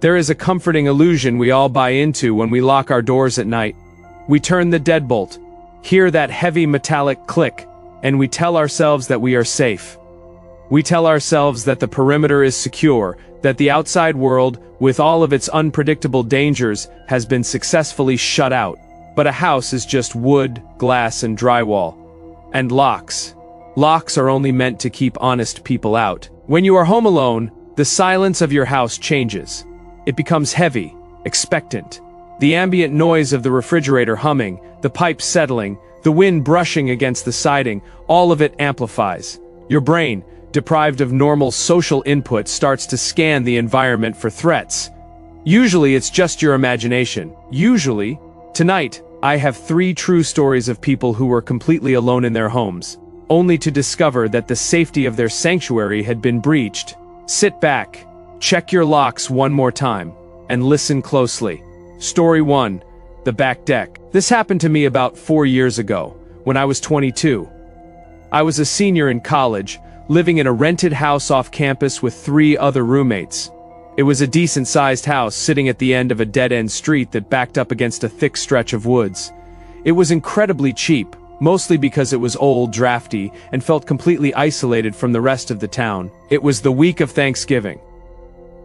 There is a comforting illusion we all buy into when we lock our doors at night. We turn the deadbolt, hear that heavy metallic click, and we tell ourselves that we are safe. We tell ourselves that the perimeter is secure, that the outside world, with all of its unpredictable dangers, has been successfully shut out. But a house is just wood, glass, and drywall. And locks. Locks are only meant to keep honest people out. When you are home alone, the silence of your house changes. It becomes heavy, expectant. The ambient noise of the refrigerator humming, the pipes settling, the wind brushing against the siding, all of it amplifies. Your brain, deprived of normal social input, starts to scan the environment for threats. Usually it's just your imagination. Usually. Tonight, I have 3 true stories of people who were completely alone in their homes, only to discover that the safety of their sanctuary had been breached. Sit back, check your locks one more time, and listen closely. Story 1. The back deck. This happened to me about 4 years ago, when I was 22. I was a senior in college, living in a rented house off campus with 3 other roommates. It was a decent-sized house sitting at the end of a dead-end street that backed up against a thick stretch of woods. It was incredibly cheap, mostly because it was old, drafty, and felt completely isolated from the rest of the town. It was the week of Thanksgiving.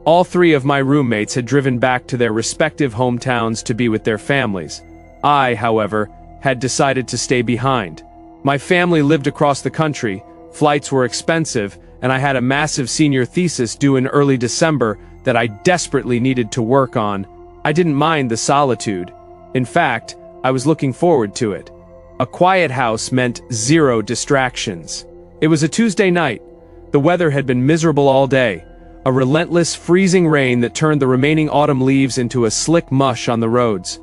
All 3 of my roommates had driven back to their respective hometowns to be with their families. I, however, had decided to stay behind. My family lived across the country, flights were expensive, and I had a massive senior thesis due in early December that I desperately needed to work on. I didn't mind the solitude. In fact, I was looking forward to it. A quiet house meant 0 distractions. It was a Tuesday night. The weather had been miserable all day. A relentless, freezing rain that turned the remaining autumn leaves into a slick mush on the roads.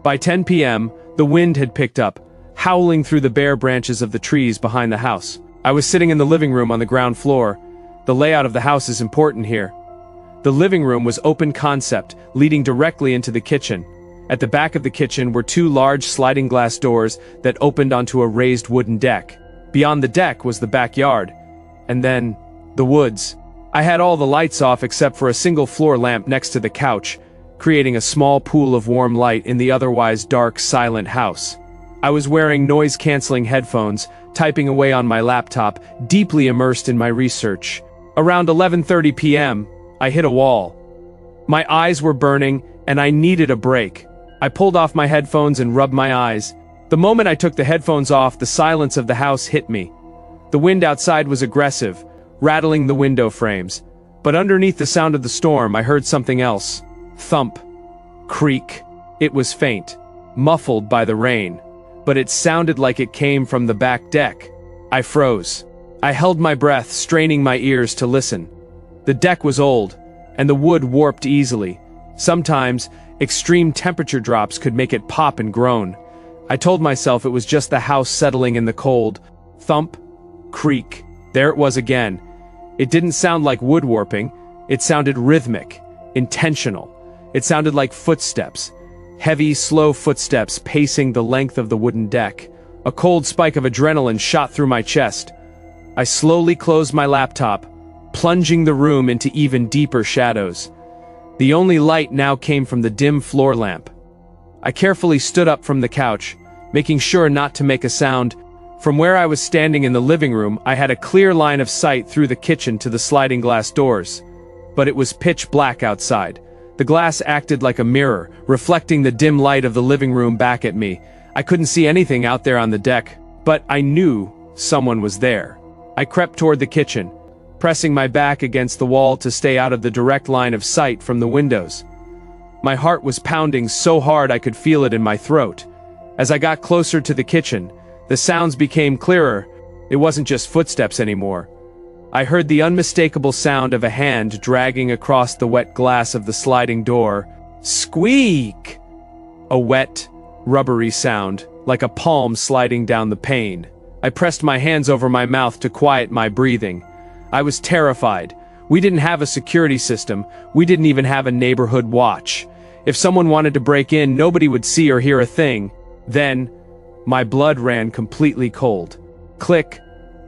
By 10 p.m., the wind had picked up, howling through the bare branches of the trees behind the house. I was sitting in the living room on the ground floor. The layout of the house is important here. The living room was open concept, leading directly into the kitchen. At the back of the kitchen were 2 large sliding glass doors that opened onto a raised wooden deck. Beyond the deck was the backyard. And then, the woods. I had all the lights off except for a single floor lamp next to the couch, creating a small pool of warm light in the otherwise dark, silent house. I was wearing noise-canceling headphones, typing away on my laptop, deeply immersed in my research. Around 11:30 p.m., I hit a wall. My eyes were burning, and I needed a break. I pulled off my headphones and rubbed my eyes. The moment I took the headphones off, the silence of the house hit me. The wind outside was aggressive, rattling the window frames. But underneath the sound of the storm, I heard something else. Thump. Creak. It was faint, muffled by the rain, but it sounded like it came from the back deck. I froze. I held my breath, straining my ears to listen. The deck was old, and the wood warped easily. Sometimes, extreme temperature drops could make it pop and groan. I told myself it was just the house settling in the cold. Thump. Creak. There it was again. It didn't sound like wood warping. It sounded rhythmic, intentional. It sounded like footsteps. Heavy, slow footsteps pacing the length of the wooden deck. A cold spike of adrenaline shot through my chest. I slowly closed my laptop, plunging the room into even deeper shadows. The only light now came from the dim floor lamp. I carefully stood up from the couch, making sure not to make a sound. From where I was standing in the living room, I had a clear line of sight through the kitchen to the sliding glass doors. But it was pitch black outside. The glass acted like a mirror, reflecting the dim light of the living room back at me. I couldn't see anything out there on the deck, but I knew someone was there. I crept toward the kitchen, pressing my back against the wall to stay out of the direct line of sight from the windows. My heart was pounding so hard I could feel it in my throat. As I got closer to the kitchen, the sounds became clearer. It wasn't just footsteps anymore. I heard the unmistakable sound of a hand dragging across the wet glass of the sliding door. Squeak! A wet, rubbery sound, like a palm sliding down the pane. I pressed my hands over my mouth to quiet my breathing. I was terrified. We didn't have a security system. We didn't even have a neighborhood watch. If someone wanted to break in, nobody would see or hear a thing. Then, my blood ran completely cold. Click,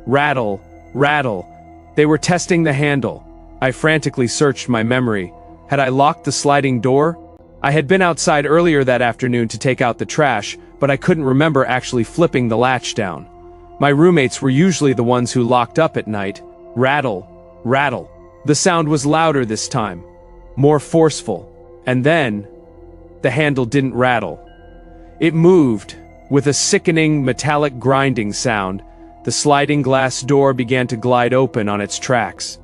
rattle, rattle. They were testing the handle. I frantically searched my memory. Had I locked the sliding door? I had been outside earlier that afternoon to take out the trash, but I couldn't remember actually flipping the latch down. My roommates were usually the ones who locked up at night. Rattle, rattle. The sound was louder this time, more forceful. And then, the handle didn't rattle. It moved, with a sickening, metallic grinding sound. The sliding glass door began to glide open on its tracks.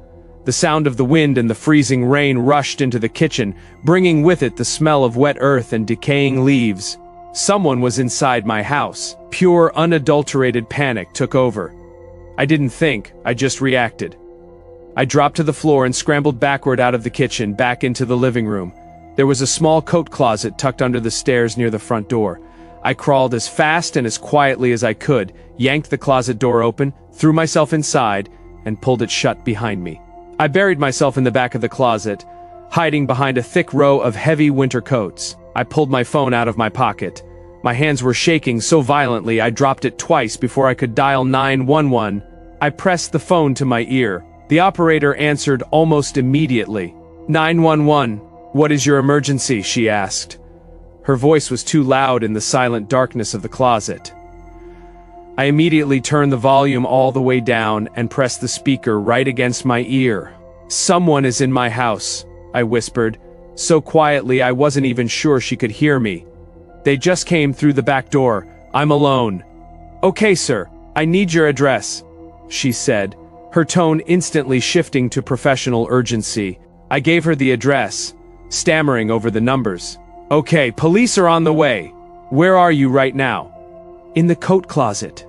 The sound of the wind and the freezing rain rushed into the kitchen, bringing with it the smell of wet earth and decaying leaves. Someone was inside my house. Pure, unadulterated panic took over. I didn't think, I just reacted. I dropped to the floor and scrambled backward out of the kitchen, back into the living room. There was a small coat closet tucked under the stairs near the front door. I crawled as fast and as quietly as I could, yanked the closet door open, threw myself inside, and pulled it shut behind me. I buried myself in the back of the closet, hiding behind a thick row of heavy winter coats. I pulled my phone out of my pocket. My hands were shaking so violently I dropped it twice before I could dial 911. I pressed the phone to my ear. The operator answered almost immediately. 911, what is your emergency? She asked. Her voice was too loud in the silent darkness of the closet. I immediately turned the volume all the way down and pressed the speaker right against my ear. Someone is in my house, I whispered, so quietly I wasn't even sure she could hear me. They just came through the back door. I'm alone. Okay, sir, I need your address, she said, her tone instantly shifting to professional urgency. I gave her the address, stammering over the numbers. Okay, police are on the way. Where are you right now? In the coat closet.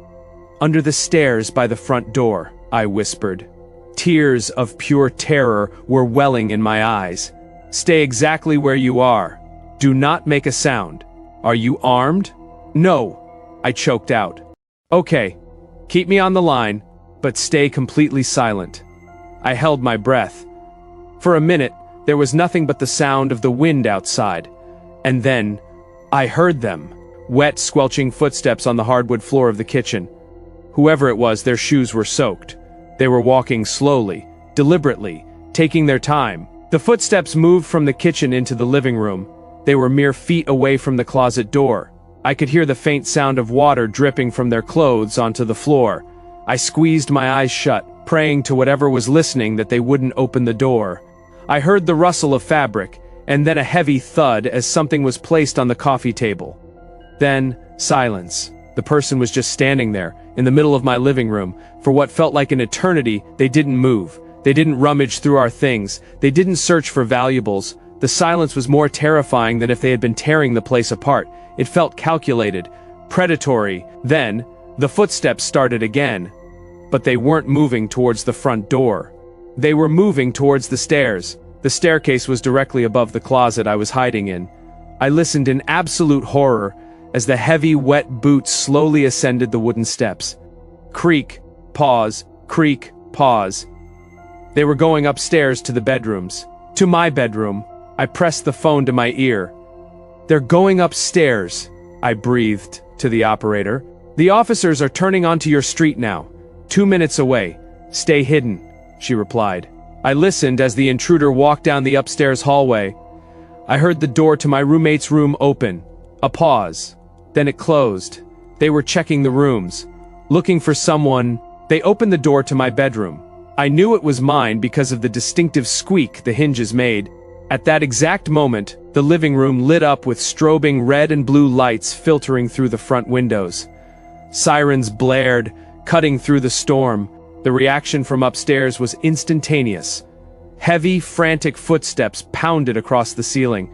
Under the stairs by the front door, I whispered. Tears of pure terror were welling in my eyes. Stay exactly where you are. Do not make a sound. Are you armed? No, I choked out. Okay, keep me on the line, but stay completely silent. I held my breath. For a minute, there was nothing but the sound of the wind outside. And then, I heard them. Wet, squelching footsteps on the hardwood floor of the kitchen. Whoever it was, their shoes were soaked. They were walking slowly, deliberately, taking their time. The footsteps moved from the kitchen into the living room. They were mere feet away from the closet door. I could hear the faint sound of water dripping from their clothes onto the floor. I squeezed my eyes shut, praying to whatever was listening that they wouldn't open the door. I heard the rustle of fabric, and then a heavy thud as something was placed on the coffee table. Then, silence. The person was just standing there, in the middle of my living room. For what felt like an eternity, they didn't move. They didn't rummage through our things. They didn't search for valuables. The silence was more terrifying than if they had been tearing the place apart. It felt calculated, predatory. Then, the footsteps started again. But they weren't moving towards the front door. They were moving towards the stairs. The staircase was directly above the closet I was hiding in. I listened in absolute horror as the heavy, wet boots slowly ascended the wooden steps. Creak, pause, creak, pause. They were going upstairs to the bedrooms. To my bedroom. I pressed the phone to my ear. They're going upstairs, I breathed to the operator. The officers are turning onto your street now. 2 minutes away. Stay hidden, she replied. I listened as the intruder walked down the upstairs hallway. I heard the door to my roommate's room open. A pause. Then it closed. They were checking the rooms, looking for someone. They opened the door to my bedroom. I knew it was mine because of the distinctive squeak the hinges made. At that exact moment, the living room lit up with strobing red and blue lights filtering through the front windows. Sirens blared, cutting through the storm. The reaction from upstairs was instantaneous. Heavy, frantic footsteps pounded across the ceiling.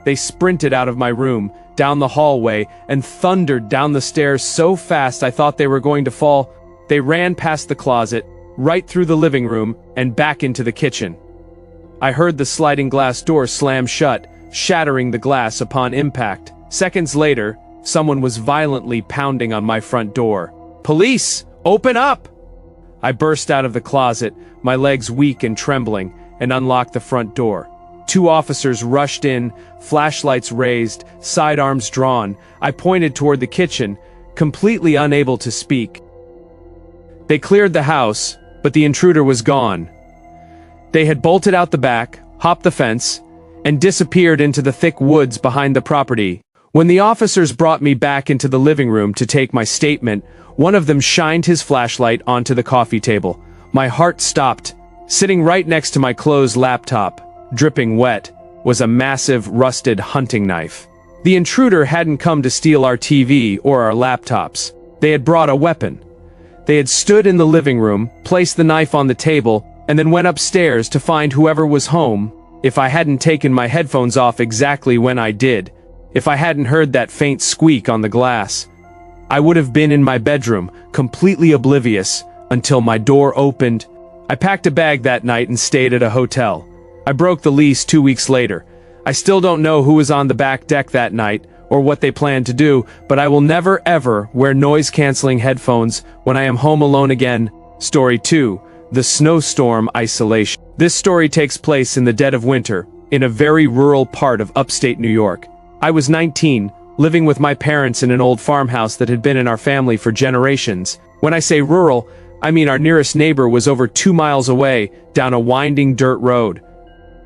They sprinted out of my room, down the hallway, and thundered down the stairs so fast I thought they were going to fall. They ran past the closet, right through the living room, and back into the kitchen. I heard the sliding glass door slam shut, shattering the glass upon impact. Seconds later, someone was violently pounding on my front door. Police! Open up! I burst out of the closet, my legs weak and trembling, and unlocked the front door. 2 officers rushed in, flashlights raised, sidearms drawn. I pointed toward the kitchen, completely unable to speak. They cleared the house, but the intruder was gone. They had bolted out the back, hopped the fence, and disappeared into the thick woods behind the property. When the officers brought me back into the living room to take my statement, one of them shined his flashlight onto the coffee table. My heart stopped. Sitting right next to my closed laptop, dripping wet, was a massive, rusted hunting knife. The intruder hadn't come to steal our TV or our laptops. They had brought a weapon. They had stood in the living room, placed the knife on the table, and then went upstairs to find whoever was home. If I hadn't taken my headphones off exactly when I did, if I hadn't heard that faint squeak on the glass, I would have been in my bedroom, completely oblivious, until my door opened. I packed a bag that night and stayed at a hotel. I broke the lease 2 weeks later. I still don't know who was on the back deck that night, or what they planned to do, but I will never ever wear noise-canceling headphones when I am home alone again. Story 2. The Snowstorm Isolation. This story takes place in the dead of winter, in a very rural part of upstate New York. I was 19, living with my parents in an old farmhouse that had been in our family for generations. When I say rural, I mean our nearest neighbor was over 2 miles away, down a winding dirt road.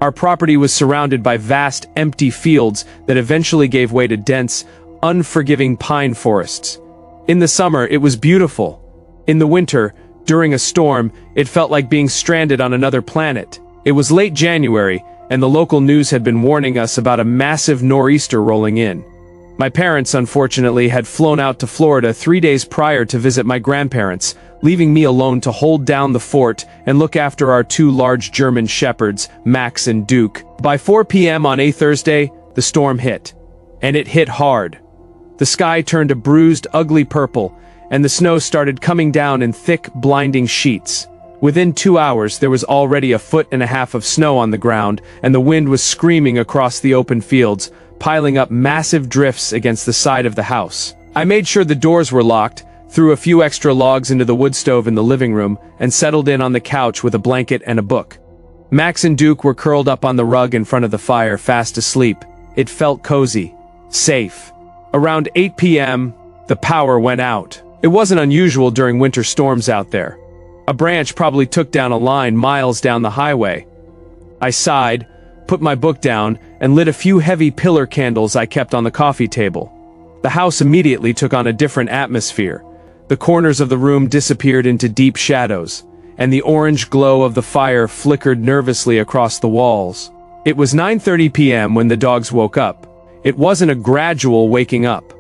Our property was surrounded by vast, empty fields that eventually gave way to dense, unforgiving pine forests. In the summer, it was beautiful. In the winter, during a storm, it felt like being stranded on another planet. It was late January, and the local news had been warning us about a massive nor'easter rolling in. My parents, unfortunately, had flown out to Florida 3 days prior to visit my grandparents, leaving me alone to hold down the fort and look after our 2 large German shepherds, Max and Duke. By 4 p.m. on a Thursday, the storm hit. And it hit hard. The sky turned a bruised, ugly purple, and the snow started coming down in thick, blinding sheets. Within 2 hours, there was already 1.5 feet of snow on the ground, and the wind was screaming across the open fields, piling up massive drifts against the side of the house. I made sure the doors were locked, threw a few extra logs into the wood stove in the living room, and settled in on the couch with a blanket and a book. Max and Duke were curled up on the rug in front of the fire, fast asleep. It felt cozy, safe. Around 8 p.m., the power went out. It wasn't unusual during winter storms out there. A branch probably took down a line miles down the highway. I sighed, put my book down, and lit a few heavy pillar candles I kept on the coffee table. The house immediately took on a different atmosphere. The corners of the room disappeared into deep shadows, and the orange glow of the fire flickered nervously across the walls. It was 9:30 p.m. when the dogs woke up. It wasn't a gradual waking up.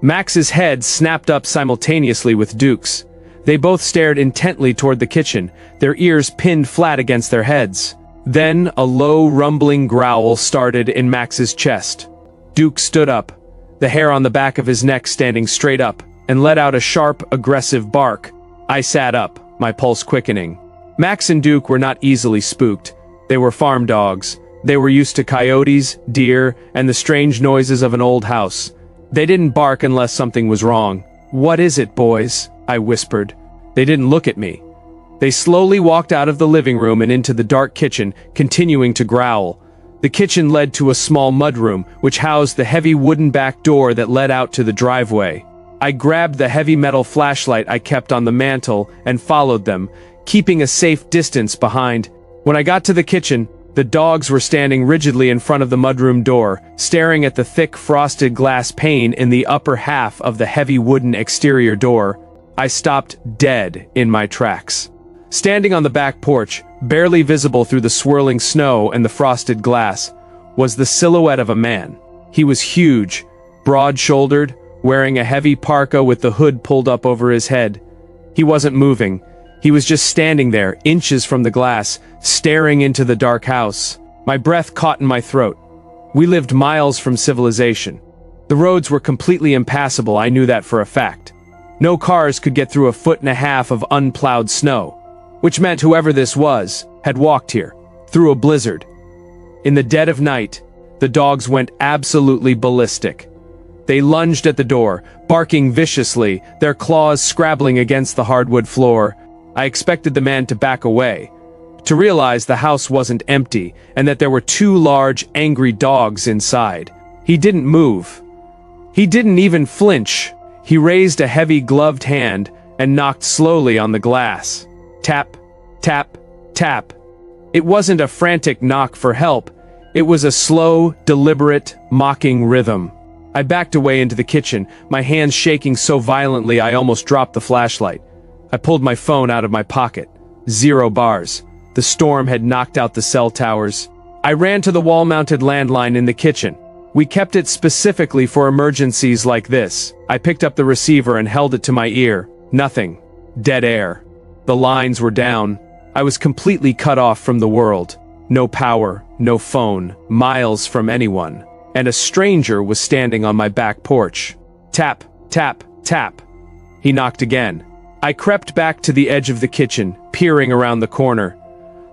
Max's head snapped up simultaneously with Duke's. They both stared intently toward the kitchen, their ears pinned flat against their heads. Then a low, rumbling growl started in Max's chest. Duke stood up, the hair on the back of his neck standing straight up, and let out a sharp, aggressive bark. I sat up, my pulse quickening. Max and Duke were not easily spooked. They were farm dogs. They were used to coyotes, deer, and the strange noises of an old house. They didn't bark unless something was wrong. "What is it, boys?" I whispered. They didn't look at me. They slowly walked out of the living room and into the dark kitchen, continuing to growl. The kitchen led to a small mudroom, which housed the heavy wooden back door that led out to the driveway. I grabbed the heavy metal flashlight I kept on the mantel and followed them, keeping a safe distance behind. When I got to the kitchen, the dogs were standing rigidly in front of the mudroom door, staring at the thick frosted glass pane in the upper half of the heavy wooden exterior door. I stopped dead in my tracks. Standing on the back porch, barely visible through the swirling snow and the frosted glass, was the silhouette of a man. He was huge, broad-shouldered, wearing a heavy parka with the hood pulled up over his head. He wasn't moving. He was just standing there, inches from the glass, staring into the dark house. My breath caught in my throat. We lived miles from civilization. The roads were completely impassable, I knew that for a fact. No cars could get through 1.5 feet of unplowed snow, which meant whoever this was had walked here, through a blizzard. In the dead of night, the dogs went absolutely ballistic. They lunged at the door, barking viciously, their claws scrabbling against the hardwood floor. I expected the man to back away, to realize the house wasn't empty, and that there were 2 large, angry dogs inside. He didn't move. He didn't even flinch. He raised a heavy gloved hand and knocked slowly on the glass. Tap, tap, tap. It wasn't a frantic knock for help. It was a slow, deliberate, mocking rhythm. I backed away into the kitchen, my hands shaking so violently I almost dropped the flashlight. I pulled my phone out of my pocket. 0 bars. The storm had knocked out the cell towers. I ran to the wall-mounted landline in the kitchen. We kept it specifically for emergencies like this. I picked up the receiver and held it to my ear. Nothing. Dead air. The lines were down. I was completely cut off from the world. No power, no phone, miles from anyone. And a stranger was standing on my back porch. Tap, tap, tap. He knocked again. I crept back to the edge of the kitchen, peering around the corner.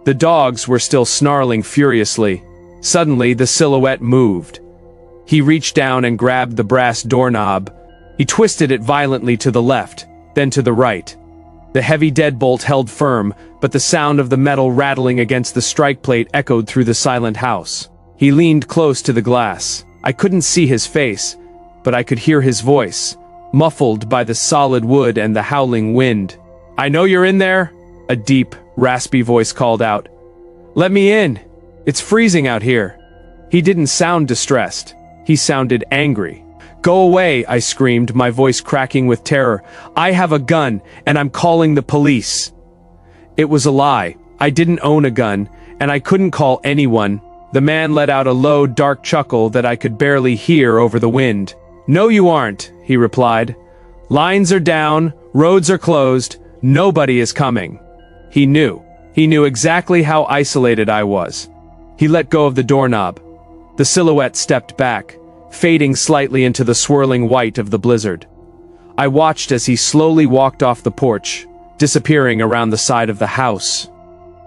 The dogs were still snarling furiously. Suddenly, the silhouette moved. He reached down and grabbed the brass doorknob. He twisted it violently to the left, then to the right. The heavy deadbolt held firm, but the sound of the metal rattling against the strike plate echoed through the silent house. He leaned close to the glass. I couldn't see his face, but I could hear his voice, muffled by the solid wood and the howling wind. "I know you're in there," a deep, raspy voice called out. "Let me in. It's freezing out here." He didn't sound distressed. He sounded angry. "Go away," I screamed, my voice cracking with terror. "I have a gun, and I'm calling the police." It was a lie. I didn't own a gun, and I couldn't call anyone. The man let out a low, dark chuckle that I could barely hear over the wind. "No, you aren't," he replied. "Lines are down, roads are closed, nobody is coming." He knew. He knew exactly how isolated I was. He let go of the doorknob. The silhouette stepped back, fading slightly into the swirling white of the blizzard. I watched as he slowly walked off the porch, disappearing around the side of the house.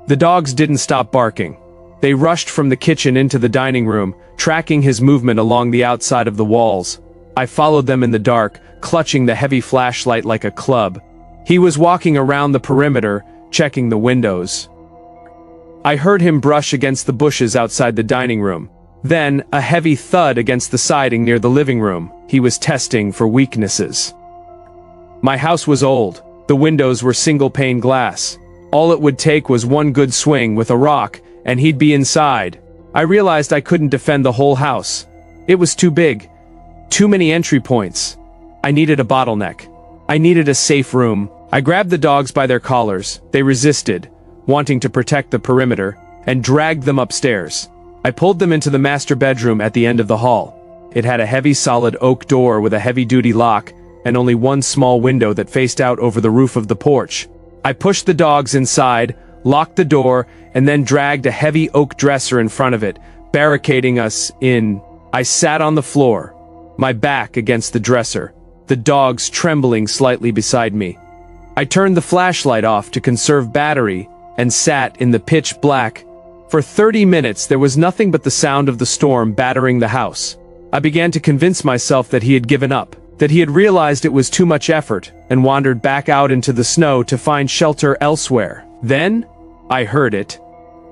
The dogs didn't stop barking. They rushed from the kitchen into the dining room, tracking his movement along the outside of the walls. I followed them in the dark, clutching the heavy flashlight like a club. He was walking around the perimeter, checking the windows. I heard him brush against the bushes outside the dining room. Then, a heavy thud against the siding near the living room. He was testing for weaknesses. My house was old. The windows were single-pane glass. All it would take was one good swing with a rock, and he'd be inside. I realized I couldn't defend the whole house. It was too big. Too many entry points. I needed a bottleneck. I needed a safe room. I grabbed the dogs by their collars. They resisted, wanting to protect the perimeter, and dragged them upstairs. I pulled them into the master bedroom at the end of the hall. It had a heavy solid oak door with a heavy-duty lock, and only one small window that faced out over the roof of the porch. I pushed the dogs inside, locked the door, and then dragged a heavy oak dresser in front of it, barricading us in. I sat on the floor, my back against the dresser, the dogs trembling slightly beside me. I turned the flashlight off to conserve battery, and sat in the pitch black. For 30 minutes there was nothing but the sound of the storm battering the house. I began to convince myself that he had given up, that he had realized it was too much effort, and wandered back out into the snow to find shelter elsewhere. Then, I heard it.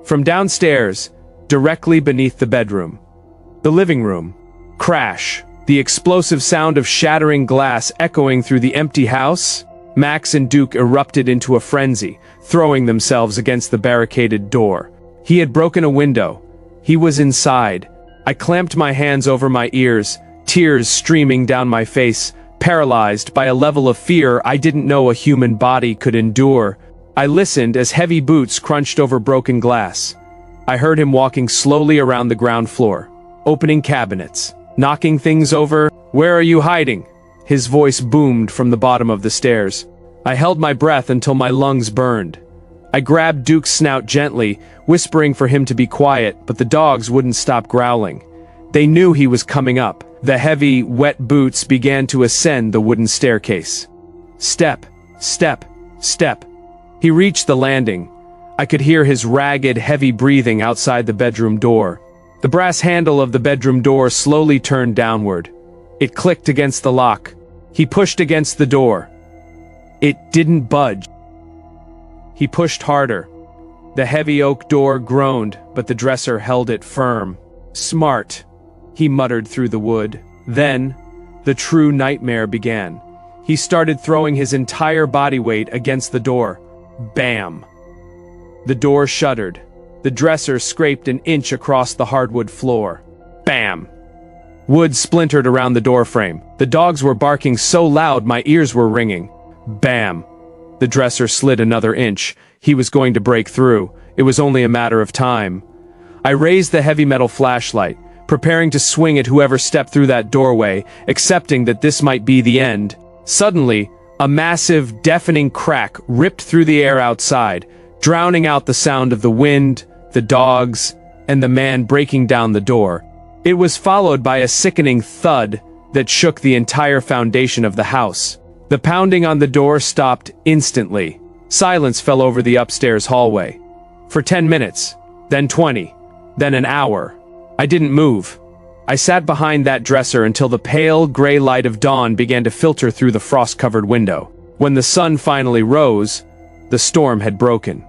From downstairs, directly beneath the bedroom. The living room. Crash. The explosive sound of shattering glass echoing through the empty house. Max and Duke erupted into a frenzy, throwing themselves against the barricaded door. He had broken a window. He was inside. I clamped my hands over my ears, tears streaming down my face, paralyzed by a level of fear I didn't know a human body could endure. I listened as heavy boots crunched over broken glass. I heard him walking slowly around the ground floor, opening cabinets, knocking things over. "Where are you hiding?" His voice boomed from the bottom of the stairs. I held my breath until my lungs burned. I grabbed Duke's snout gently, whispering for him to be quiet, but the dogs wouldn't stop growling. They knew he was coming up. The heavy, wet boots began to ascend the wooden staircase. Step, step, step. He reached the landing. I could hear his ragged, heavy breathing outside the bedroom door. The brass handle of the bedroom door slowly turned downward. It clicked against the lock. He pushed against the door. It didn't budge. He pushed harder. The heavy oak door groaned, but the dresser held it firm. "Smart," he muttered through the wood. Then, the true nightmare began. He started throwing his entire body weight against the door. Bam! The door shuddered. The dresser scraped an inch across the hardwood floor. Bam! Wood splintered around the doorframe. The dogs were barking so loud my ears were ringing. Bam! The dresser slid another inch. He was going to break through. It was only a matter of time. I raised the heavy metal flashlight, preparing to swing at whoever stepped through that doorway, accepting that this might be the end. Suddenly, a massive, deafening crack ripped through the air outside, drowning out the sound of the wind, the dogs, and the man breaking down the door. It was followed by a sickening thud that shook the entire foundation of the house. The pounding on the door stopped instantly. Silence fell over the upstairs hallway. For 10 minutes, then 20, then an hour. I didn't move. I sat behind that dresser until the pale, gray light of dawn began to filter through the frost-covered window. When the sun finally rose, the storm had broken.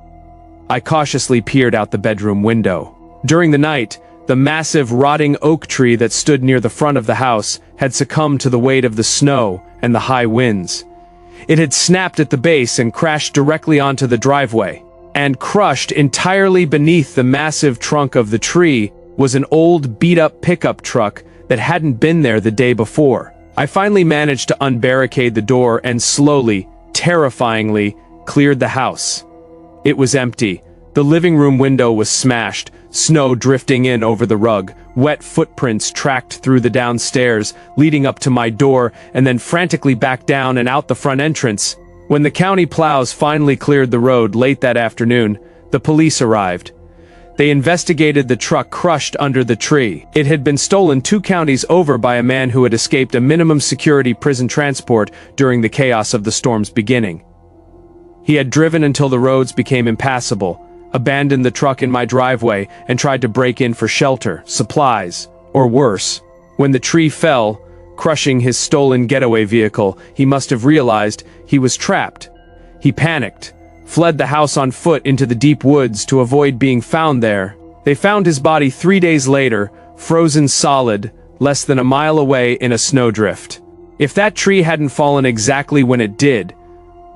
I cautiously peered out the bedroom window. During the night, the massive, rotting oak tree that stood near the front of the house had succumbed to the weight of the snow and the high winds. It had snapped at the base and crashed directly onto the driveway. And crushed entirely beneath the massive trunk of the tree was an old, beat-up pickup truck that hadn't been there the day before. I finally managed to unbarricade the door and slowly, terrifyingly, cleared the house. It was empty. The living room window was smashed, snow drifting in over the rug, wet footprints tracked through the downstairs, leading up to my door, and then frantically back down and out the front entrance. When the county plows finally cleared the road late that afternoon, the police arrived. They investigated the truck crushed under the tree. It had been stolen 2 counties over by a man who had escaped a minimum security prison transport during the chaos of the storm's beginning. He had driven until the roads became impassable, abandoned the truck in my driveway, and tried to break in for shelter, supplies, or worse. When the tree fell, crushing his stolen getaway vehicle, he must have realized he was trapped. He panicked, fled the house on foot into the deep woods to avoid being found there. They found his body 3 days later, frozen solid, less than a mile away in a snowdrift. If that tree hadn't fallen exactly when it did,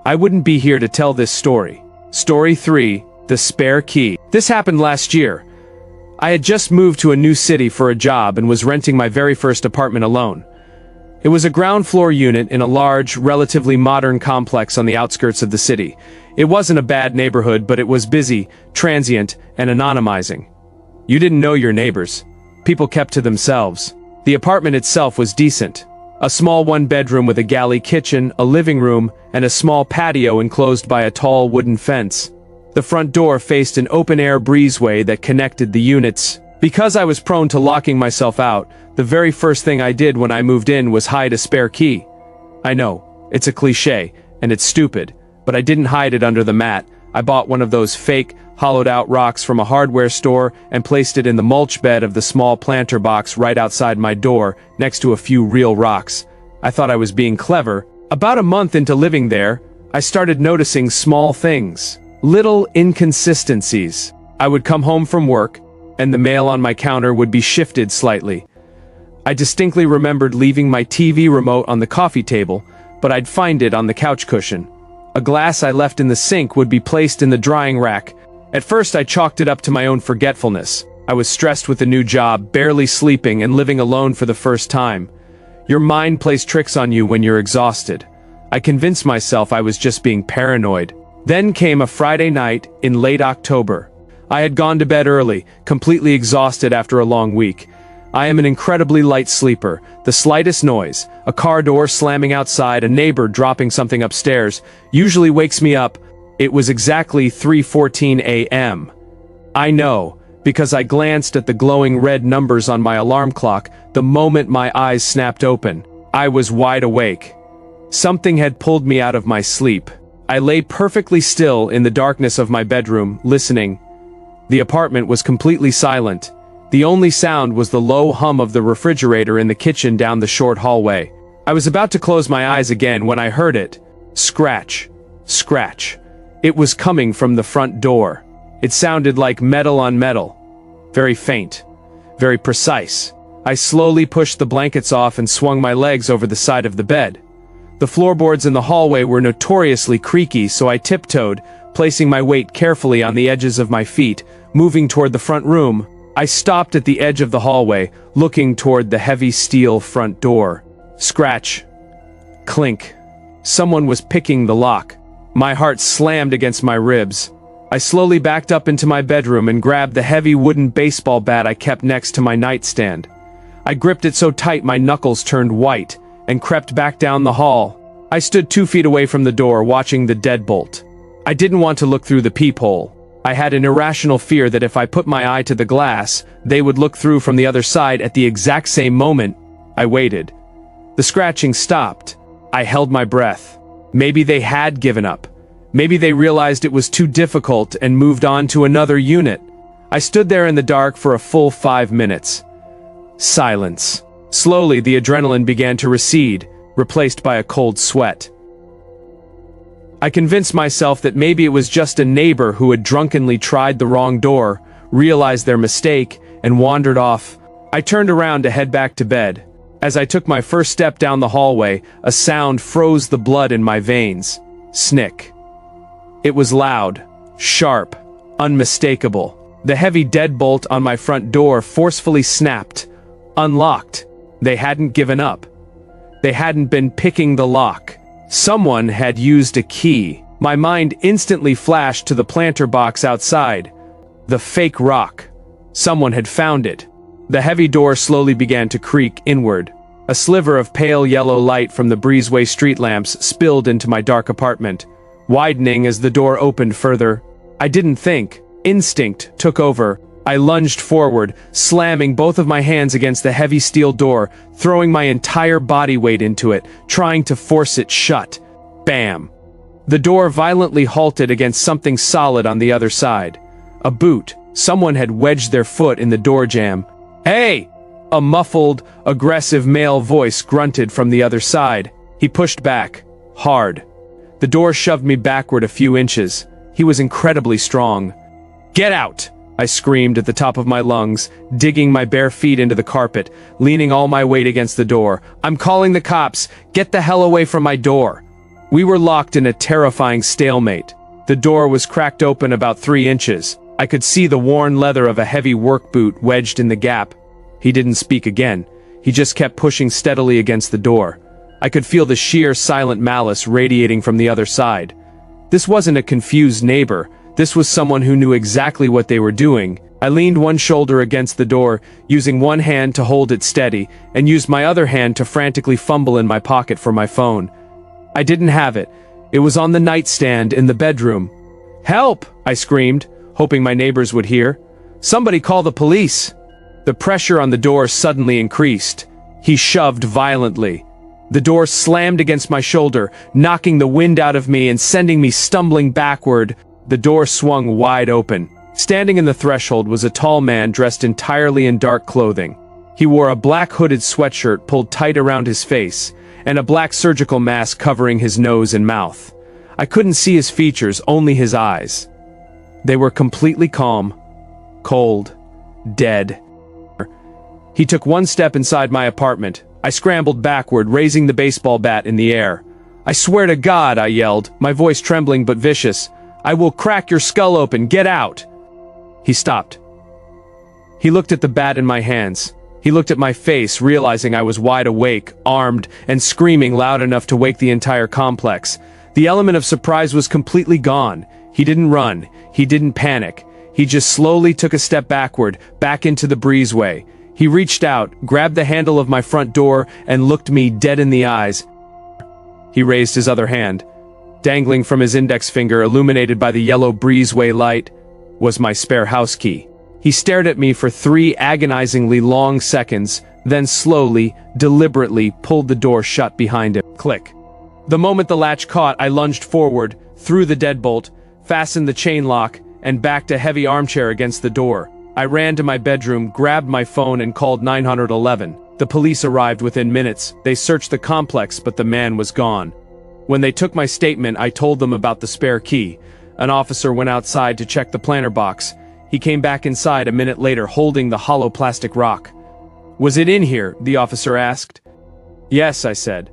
I wouldn't be here to tell this story. Story 3, The Spare Key. This happened last year. I had just moved to a new city for a job and was renting my very first apartment alone. It was a ground floor unit in a large, relatively modern complex on the outskirts of the city. It wasn't a bad neighborhood, but it was busy, transient, and anonymizing. You didn't know your neighbors. People kept to themselves. The apartment itself was decent. A small one-bedroom with a galley kitchen, a living room, and a small patio enclosed by a tall wooden fence. The front door faced an open-air breezeway that connected the units. Because I was prone to locking myself out, the very first thing I did when I moved in was hide a spare key. I know, it's a cliché, and it's stupid, but I didn't hide it under the mat. I bought one of those fake, hollowed-out rocks from a hardware store and placed it in the mulch bed of the small planter box right outside my door, next to a few real rocks. I thought I was being clever. About a month into living there, I started noticing small things. Little inconsistencies. I would come home from work, and the mail on my counter would be shifted slightly. I distinctly remembered leaving my TV remote on the coffee table, but I'd find it on the couch cushion. A glass I left in the sink would be placed in the drying rack. At first I chalked it up to my own forgetfulness. I was stressed with a new job, barely sleeping, and living alone for the first time. Your mind plays tricks on you when you're exhausted. I convinced myself I was just being paranoid. Then came a Friday night in late October. I had gone to bed early, completely exhausted after a long week. I am an incredibly light sleeper. The slightest noise, a car door slamming outside, a neighbor dropping something upstairs, usually wakes me up. It was exactly 3:14 a.m. I know, because I glanced at the glowing red numbers on my alarm clock the moment my eyes snapped open. I was wide awake. Something had pulled me out of my sleep. I lay perfectly still in the darkness of my bedroom, listening. The apartment was completely silent. The only sound was the low hum of the refrigerator in the kitchen down the short hallway. I was about to close my eyes again when I heard it. Scratch. Scratch. It was coming from the front door. It sounded like metal on metal. Very faint. Very precise. I slowly pushed the blankets off and swung my legs over the side of the bed. The floorboards in the hallway were notoriously creaky, so I tiptoed, placing my weight carefully on the edges of my feet, moving toward the front room. I stopped at the edge of the hallway, looking toward the heavy steel front door. Scratch. Clink. Someone was picking the lock. My heart slammed against my ribs. I slowly backed up into my bedroom and grabbed the heavy wooden baseball bat I kept next to my nightstand. I gripped it so tight my knuckles turned white, and crept back down the hall. I stood 2 feet away from the door, watching the deadbolt. I didn't want to look through the peephole. I had an irrational fear that if I put my eye to the glass, they would look through from the other side at the exact same moment. I waited. The scratching stopped. I held my breath. Maybe they had given up. Maybe they realized it was too difficult and moved on to another unit. I stood there in the dark for a full 5 minutes. Silence. Slowly, the adrenaline began to recede, replaced by a cold sweat. I convinced myself that maybe it was just a neighbor who had drunkenly tried the wrong door, realized their mistake, and wandered off. I turned around to head back to bed. As I took my first step down the hallway, a sound froze the blood in my veins. Snick. It was loud, sharp, unmistakable. The heavy deadbolt on my front door forcefully snapped, unlocked. They hadn't given up. They hadn't been picking the lock. Someone had used a key. My mind instantly flashed to the planter box outside. The fake rock. Someone had found it. The heavy door slowly began to creak inward. A sliver of pale yellow light from the breezeway street lamps spilled into my dark apartment, widening as the door opened further. I didn't think. Instinct took over. I lunged forward, slamming both of my hands against the heavy steel door, throwing my entire body weight into it, trying to force it shut. Bam! The door violently halted against something solid on the other side. A boot. Someone had wedged their foot in the door jamb. "Hey!" A muffled, aggressive male voice grunted from the other side. He pushed back. Hard. The door shoved me backward a few inches. He was incredibly strong. "Get out!" I screamed at the top of my lungs, digging my bare feet into the carpet, leaning all my weight against the door. "I'm calling the cops! Get the hell away from my door!" We were locked in a terrifying stalemate. The door was cracked open about 3 inches. I could see the worn leather of a heavy work boot wedged in the gap. He didn't speak again. He just kept pushing steadily against the door. I could feel the sheer, silent malice radiating from the other side. This wasn't a confused neighbor. This was someone who knew exactly what they were doing. I leaned one shoulder against the door, using one hand to hold it steady, and used my other hand to frantically fumble in my pocket for my phone. I didn't have it. It was on the nightstand in the bedroom. "Help!" I screamed, hoping my neighbors would hear. "Somebody call the police!" The pressure on the door suddenly increased. He shoved violently. The door slammed against my shoulder, knocking the wind out of me and sending me stumbling backward. The door swung wide open. Standing in the threshold was a tall man dressed entirely in dark clothing. He wore a black hooded sweatshirt pulled tight around his face, and a black surgical mask covering his nose and mouth. I couldn't see his features, only his eyes. They were completely calm, cold, dead. He took one step inside my apartment. I scrambled backward, raising the baseball bat in the air. "I swear to God," I yelled, my voice trembling but vicious, "I will crack your skull open, get out!" He stopped. He looked at the bat in my hands. He looked at my face, realizing I was wide awake, armed, and screaming loud enough to wake the entire complex. The element of surprise was completely gone. He didn't run. He didn't panic. He just slowly took a step backward, back into the breezeway. He reached out, grabbed the handle of my front door, and looked me dead in the eyes. He raised his other hand. Dangling from his index finger, illuminated by the yellow breezeway light, was my spare house key. He stared at me for 3 agonizingly long seconds, then slowly, deliberately pulled the door shut behind him. Click. The moment the latch caught, I lunged forward, threw the deadbolt, fastened the chain lock, and backed a heavy armchair against the door. I ran to my bedroom, grabbed my phone, and called 911. The police arrived within minutes. They searched the complex, but the man was gone. When they took my statement, I told them about the spare key. An officer went outside to check the planter box. He came back inside a minute later, holding the hollow plastic rock. "Was it in here?" the officer asked. "Yes," I said.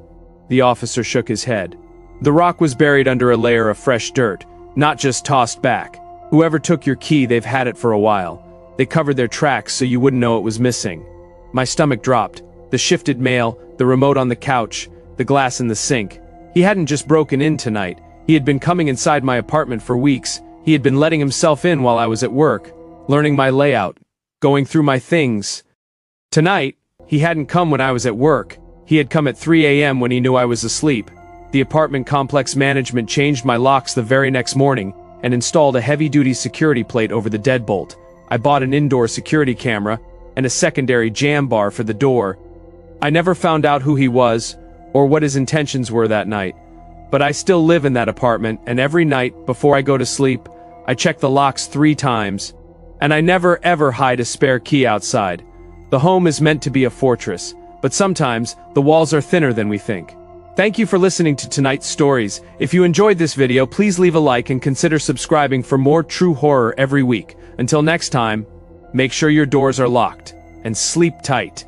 The officer shook his head. The rock was buried under a layer of fresh dirt, not just tossed back. Whoever took your key, they've had it for a while. They covered their tracks so you wouldn't know it was missing. My stomach dropped. The shifted mail, the remote on the couch, the glass in the sink. He hadn't just broken in tonight. He had been coming inside my apartment for weeks. He had been letting himself in while I was at work, learning my layout, going through my things. Tonight, he hadn't come when I was at work. He had come at 3 a.m. when he knew I was asleep. The apartment complex management changed my locks the very next morning and installed a heavy-duty security plate over the deadbolt. I bought an indoor security camera and a secondary jam bar for the door. I never found out who he was or what his intentions were that night. But I still live in that apartment, and every night, before I go to sleep, I check the locks 3 times. And I never ever hide a spare key outside. The home is meant to be a fortress, but sometimes the walls are thinner than we think. Thank you for listening to tonight's stories. If you enjoyed this video, please leave a like and consider subscribing for more true horror every week. Until next time, make sure your doors are locked, and sleep tight.